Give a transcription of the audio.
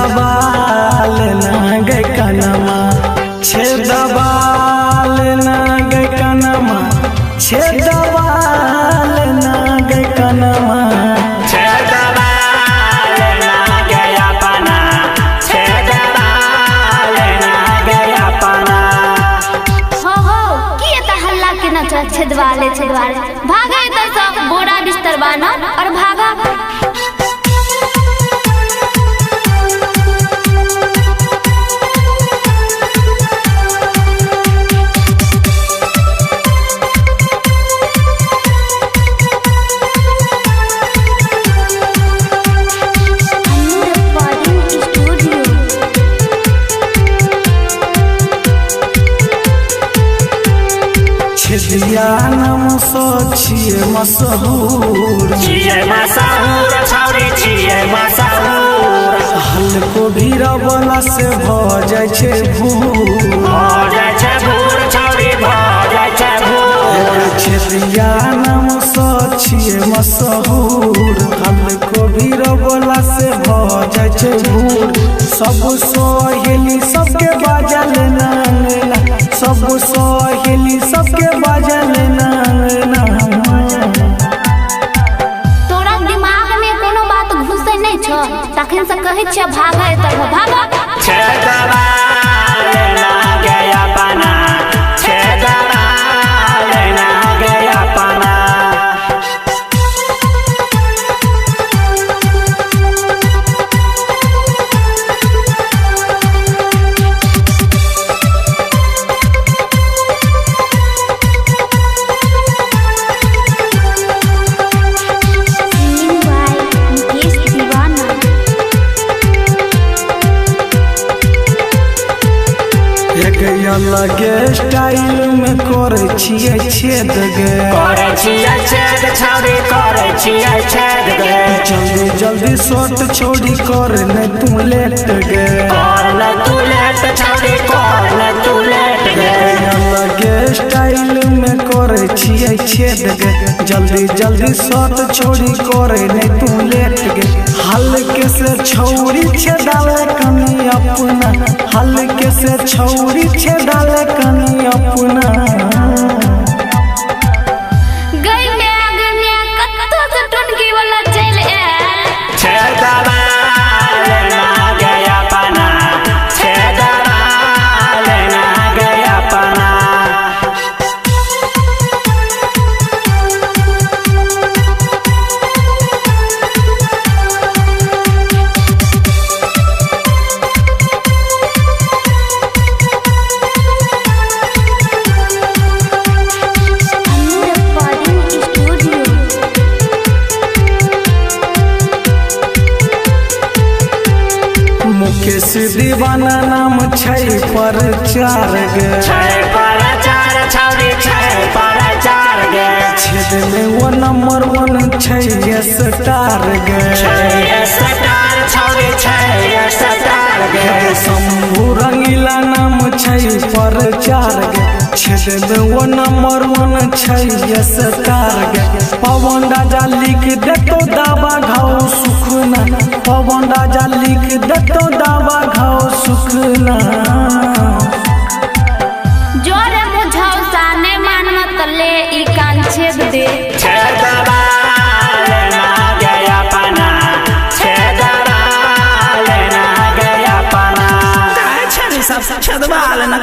छेदबाल ना गए कनमा, छेदबाल ना गए कनमा, छेदबाल ना गए कनमा, छेदबाल ना गया पना, छेदबाल ना गया पना। हो की एता हल्ला के न छेदवाले भागे त सब बोरा बिस्तर बाना और भागा। छेदिया नाम सो छिए मशहूर, छिए मशहूर छौरी छिए मशहूर। हल्को भीड़ वाला से भ जाय छे भूर, भ जाय छे भूर छौरी भ जाय छे भूर। छेदिया नाम सो छिए मशहूर, हल्को भीड़ वाला से भ जाय छे भूर। सब सोहेली सबके बाजल नांगना, सब सोहेली सबके बाजल नांगना। तोरा दिमाग में कोनो बात घुसे नहीं छ, तखन से कहै छ भागा त भागा। छेदबाल ना गया पना, छेदबाल ना गया पना। लगे स्टाइल में करे छिए छेद गे, करे छिए छेद छौरी करे छिए छेद गे। जल्दी जल्दी शॉट छोड़ी कर न तू लेट गे, कर न तू लेट छौरी कर न तू लेट गे। लगे स्टाइल में करे छिए छेद गे, जल्दी जल्दी शॉट छोड़ी करे न तू लेट गे। हल्के से छौरी छेदाले कनी अपना, हल्के से छौरी छेदाले कनी अपना। गई में आगे में कत्तो से टुनकी वाला चल आयल। छेदबाल ना गया पना, छेदबाल ना गया पना। मुकेश दीवाना नाम छै पर चार गे, छै पर चार छौरी छै पर चार गे। छेद में वो नंबर 1 छै स्टार गे, छै स्टार छौरी छै स्टार गे। शंभू रंगीला नाम छै पर चार गे, छेद में वो नंबर 1 छै स्टार गे। पवन राजा लिख देतो दावा घाव सुखना, पवन राजा लिख देतो दावा घाव सुखना। जोरे बुझाओ साने मान मत ले ई कान छेद दे। छेदबाल ना गया पना, छेदबाल ना गया पना। छेदबाल ना